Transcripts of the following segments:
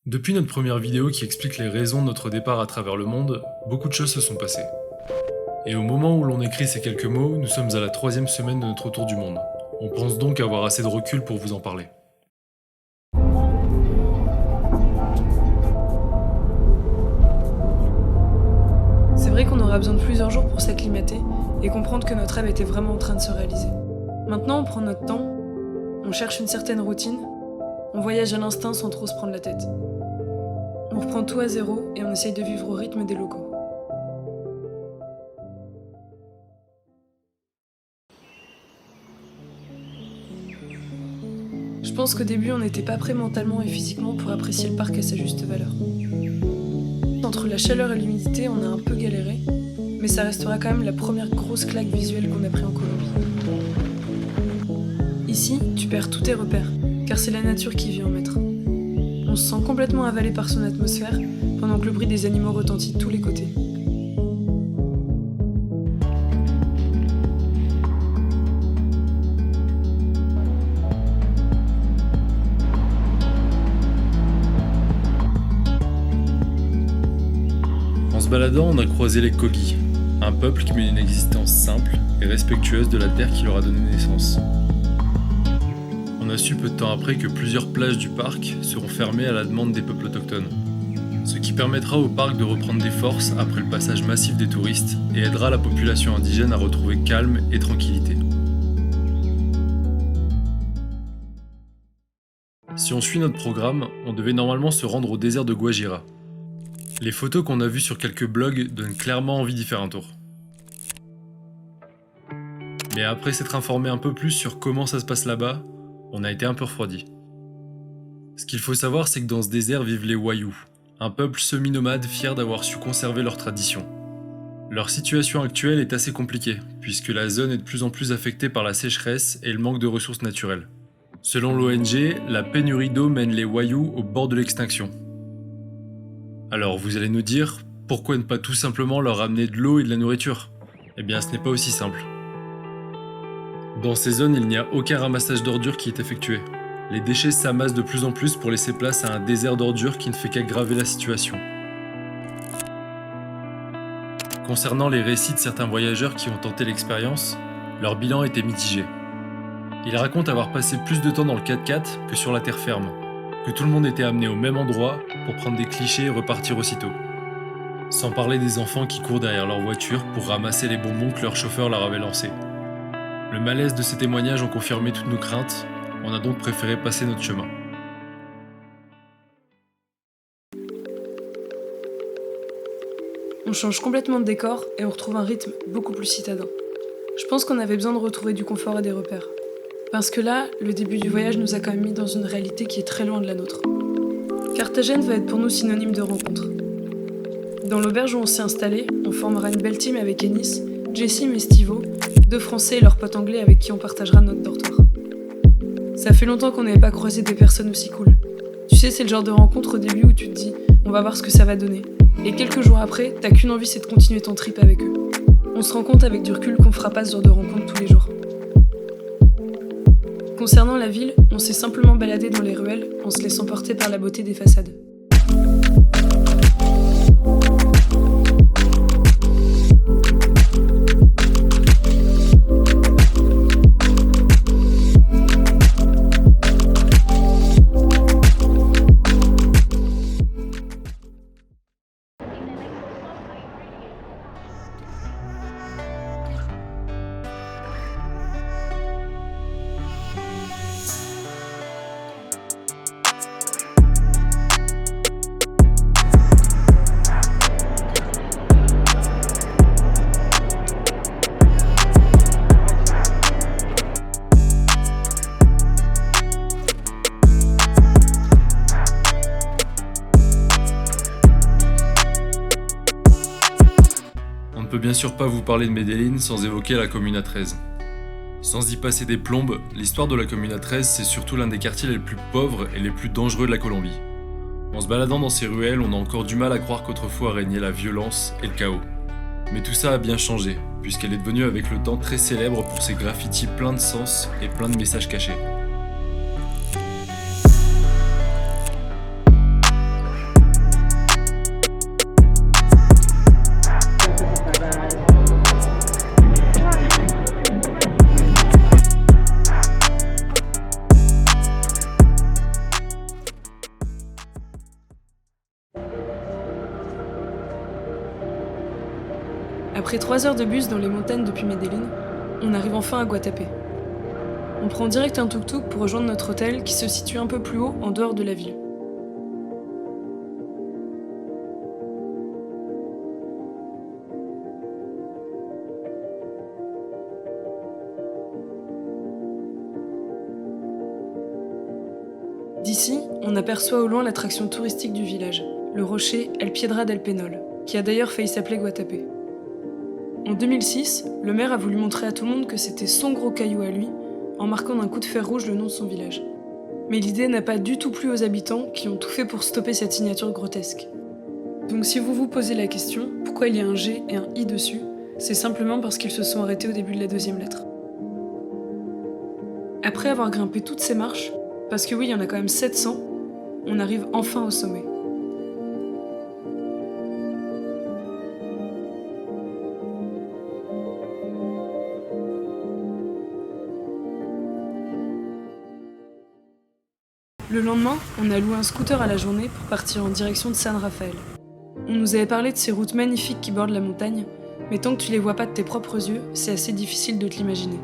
Depuis notre première vidéo qui explique les raisons de notre départ à travers le monde, beaucoup de choses se sont passées. Et au moment où l'on écrit ces quelques mots, nous sommes à la 3e semaine de notre tour du monde. On pense donc avoir assez de recul pour vous en parler. C'est vrai qu'on aura besoin de plusieurs jours pour s'acclimater et comprendre que notre rêve était vraiment en train de se réaliser. Maintenant, on prend notre temps, on cherche une certaine routine, on voyage à l'instinct sans trop se prendre la tête. On reprend tout à zéro et on essaye de vivre au rythme des locaux. Je pense qu'au début, on n'était pas prêt mentalement et physiquement pour apprécier le parc à sa juste valeur. Entre la chaleur et l'humidité, on a un peu galéré, mais ça restera quand même la première grosse claque visuelle qu'on a pris en Colombie. Ici, tu perds tous tes repères, car c'est la nature qui vient en maître. On se sent complètement avalé par son atmosphère, pendant que le bruit des animaux retentit de tous les côtés. En se baladant, on a croisé les Kogi, un peuple qui mène une existence simple et respectueuse de la terre qui leur a donné naissance. On a su peu de temps après que plusieurs plages du parc seront fermées à la demande des peuples autochtones, ce qui permettra au parc de reprendre des forces après le passage massif des touristes et aidera la population indigène à retrouver calme et tranquillité. Si on suit notre programme, on devait normalement se rendre au désert de Guajira. Les photos qu'on a vues sur quelques blogs donnent clairement envie d'y faire un tour. Mais après s'être informé un peu plus sur comment ça se passe là-bas, on a été un peu refroidi. Ce qu'il faut savoir, c'est que dans ce désert vivent les Wayuu, un peuple semi-nomade fier d'avoir su conserver leurs traditions. Leur situation actuelle est assez compliquée, puisque la zone est de plus en plus affectée par la sécheresse et le manque de ressources naturelles. Selon l'ONG, la pénurie d'eau mène les Wayuu au bord de l'extinction. Alors vous allez nous dire, pourquoi ne pas tout simplement leur amener de l'eau et de la nourriture ? Eh bien ce n'est pas aussi simple. Dans ces zones, il n'y a aucun ramassage d'ordures qui est effectué. Les déchets s'amassent de plus en plus pour laisser place à un désert d'ordures qui ne fait qu'aggraver la situation. Concernant les récits de certains voyageurs qui ont tenté l'expérience, leur bilan était mitigé. Ils racontent avoir passé plus de temps dans le 4x4 que sur la terre ferme, que tout le monde était amené au même endroit pour prendre des clichés et repartir aussitôt. Sans parler des enfants qui courent derrière leur voiture pour ramasser les bonbons que leur chauffeur leur avait lancés. Le malaise de ces témoignages ont confirmé toutes nos craintes, on a donc préféré passer notre chemin. On change complètement de décor et on retrouve un rythme beaucoup plus citadin. Je pense qu'on avait besoin de retrouver du confort et des repères. Parce que là, le début du voyage nous a quand même mis dans une réalité qui est très loin de la nôtre. Carthagène va être pour nous synonyme de rencontre. Dans l'auberge où on s'est installé, on formera une belle team avec Ennis, Jessim et Stivo, 2 Français et leurs potes anglais avec qui on partagera notre dortoir. Ça fait longtemps qu'on n'avait pas croisé des personnes aussi cool. Tu sais, c'est le genre de rencontre au début où tu te dis « on va voir ce que ça va donner ». Et quelques jours après, t'as qu'une envie, c'est de continuer ton trip avec eux. On se rend compte avec du recul qu'on fera pas ce genre de rencontre tous les jours. Concernant la ville, on s'est simplement baladé dans les ruelles en se laissant porter par la beauté des façades. On ne peut bien sûr pas vous parler de Medellín sans évoquer la Comuna 13. Sans y passer des plombes, l'histoire de la Comuna 13 c'est surtout l'un des quartiers les plus pauvres et les plus dangereux de la Colombie. En se baladant dans ces ruelles, on a encore du mal à croire qu'autrefois régnait la violence et le chaos. Mais tout ça a bien changé, puisqu'elle est devenue avec le temps très célèbre pour ses graffitis pleins de sens et plein de messages cachés. Après 3 heures de bus dans les montagnes depuis Medellín, on arrive enfin à Guatapé. On prend direct un tuk-tuk pour rejoindre notre hôtel qui se situe un peu plus haut en dehors de la ville. D'ici, on aperçoit au loin l'attraction touristique du village, le rocher El Piedra del Pénol, qui a d'ailleurs failli s'appeler Guatapé. En 2006, le maire a voulu montrer à tout le monde que c'était son gros caillou à lui, en marquant d'un coup de fer rouge le nom de son village. Mais l'idée n'a pas du tout plu aux habitants qui ont tout fait pour stopper cette signature grotesque. Donc si vous vous posez la question, pourquoi il y a un G et un I dessus, c'est simplement parce qu'ils se sont arrêtés au début de la deuxième lettre. Après avoir grimpé toutes ces marches, parce que oui, il y en a quand même 700, on arrive enfin au sommet. Le lendemain, on a loué un scooter à la journée pour partir en direction de San Rafael. On nous avait parlé de ces routes magnifiques qui bordent la montagne, mais tant que tu les vois pas de tes propres yeux, c'est assez difficile de te l'imaginer.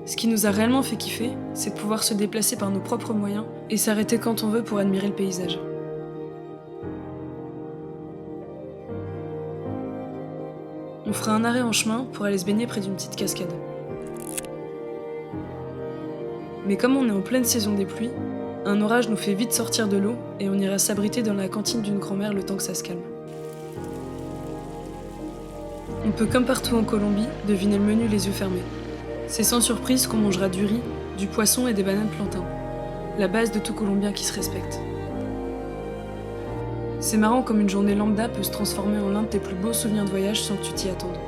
Ce qui nous a réellement fait kiffer, c'est de pouvoir se déplacer par nos propres moyens et s'arrêter quand on veut pour admirer le paysage. On fera un arrêt en chemin pour aller se baigner près d'une petite cascade. Mais comme on est en pleine saison des pluies, un orage nous fait vite sortir de l'eau et on ira s'abriter dans la cantine d'une grand-mère le temps que ça se calme. On peut, comme partout en Colombie, deviner le menu les yeux fermés. C'est sans surprise qu'on mangera du riz, du poisson et des bananes plantains. La base de tout Colombien qui se respecte. C'est marrant comme une journée lambda peut se transformer en l'un de tes plus beaux souvenirs de voyage sans que tu t'y attendes.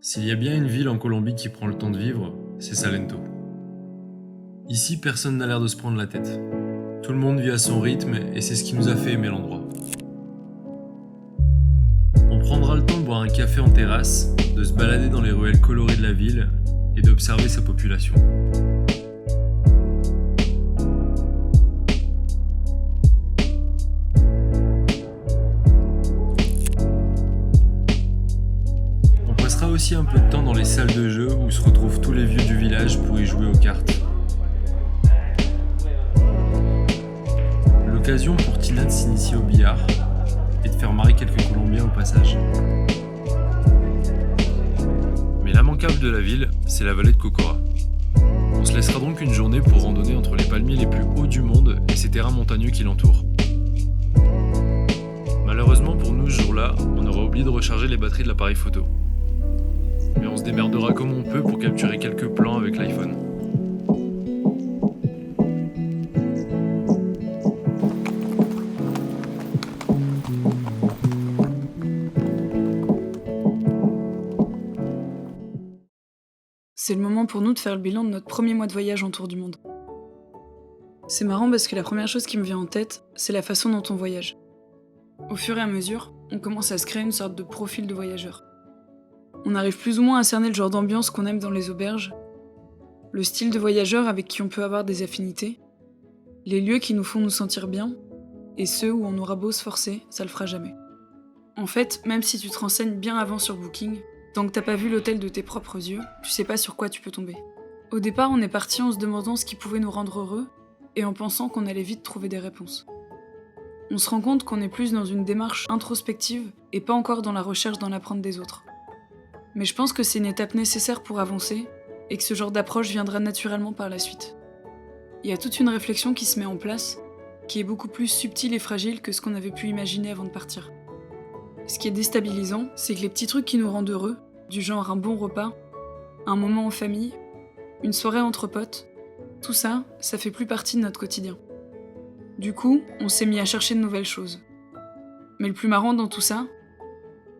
S'il y a bien une ville en Colombie qui prend le temps de vivre, c'est Salento. Ici, personne n'a l'air de se prendre la tête. Tout le monde vit à son rythme et c'est ce qui nous a fait aimer l'endroit. On prendra le temps de boire un café en terrasse, de se balader dans les ruelles colorées de la ville et d'observer sa population. On passera aussi un peu de temps dans les salles de jeu où se retrouvent tous les vieux du village pour y jouer aux cartes. L'occasion pour Tina de s'initier au billard et de faire marrer quelques Colombiens au passage. Mais l'immanquable de la ville, c'est la vallée de Cocora. On se laissera donc une journée pour randonner entre les palmiers les plus hauts du monde et ces terrains montagneux qui l'entourent. Malheureusement pour nous ce jour-là, on aura oublié de recharger les batteries de l'appareil photo. Mais on se démerdera comme on peut pour capturer quelques plans avec l'iPhone. C'est le moment pour nous de faire le bilan de notre premier mois de voyage en tour du monde. C'est marrant parce que la première chose qui me vient en tête, c'est la façon dont on voyage. Au fur et à mesure, on commence à se créer une sorte de profil de voyageur. On arrive plus ou moins à cerner le genre d'ambiance qu'on aime dans les auberges, le style de voyageur avec qui on peut avoir des affinités, les lieux qui nous font nous sentir bien, et ceux où on aura beau se forcer, ça le fera jamais. En fait, même si tu te renseignes bien avant sur Booking, tant que t'as pas vu l'hôtel de tes propres yeux, tu sais pas sur quoi tu peux tomber. Au départ, on est parti en se demandant ce qui pouvait nous rendre heureux, et en pensant qu'on allait vite trouver des réponses. On se rend compte qu'on est plus dans une démarche introspective, et pas encore dans la recherche d'en apprendre des autres. Mais je pense que c'est une étape nécessaire pour avancer, et que ce genre d'approche viendra naturellement par la suite. Il y a toute une réflexion qui se met en place, qui est beaucoup plus subtile et fragile que ce qu'on avait pu imaginer avant de partir. Ce qui est déstabilisant, c'est que les petits trucs qui nous rendent heureux, du genre un bon repas, un moment en famille, une soirée entre potes, tout ça, ça fait plus partie de notre quotidien. Du coup, on s'est mis à chercher de nouvelles choses. Mais le plus marrant dans tout ça,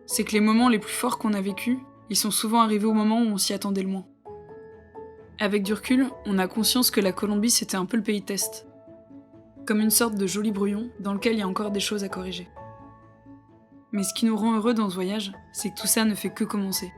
c'est que les moments les plus forts qu'on a vécus, ils sont souvent arrivés au moment où on s'y attendait le moins. Avec du recul, on a conscience que la Colombie c'était un peu le pays test. Comme une sorte de joli brouillon dans lequel il y a encore des choses à corriger. Mais ce qui nous rend heureux dans ce voyage, c'est que tout ça ne fait que commencer.